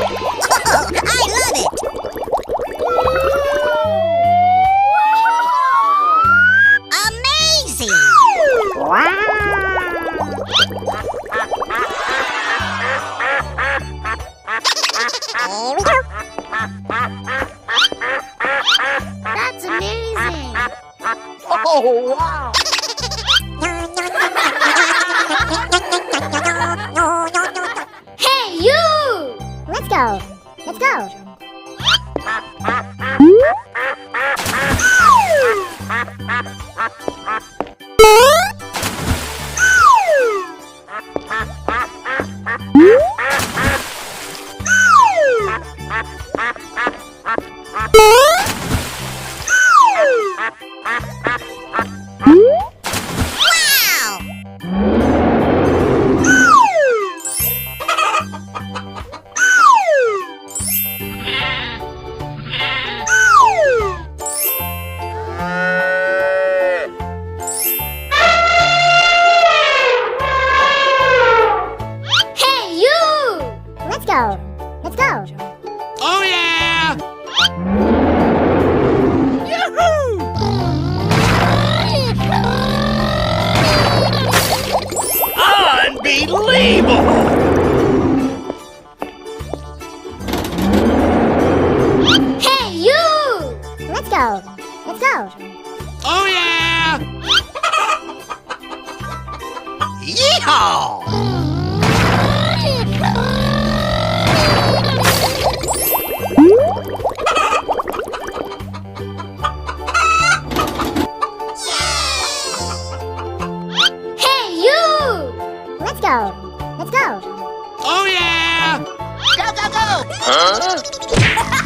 I love it! Amazing! Here we go. That's amazing! Oh, wow! Hey, you! Let's go. Let's go. Wow! Hey, you! Let's go. Let's go. Oh, yeah! Unbelievable! Hey, you! Let's go. Let's go. Oh, yeah! Yeehaw! Hey, you! Let's go. Let's go. Oh, yeah! Go, go, go! Huh?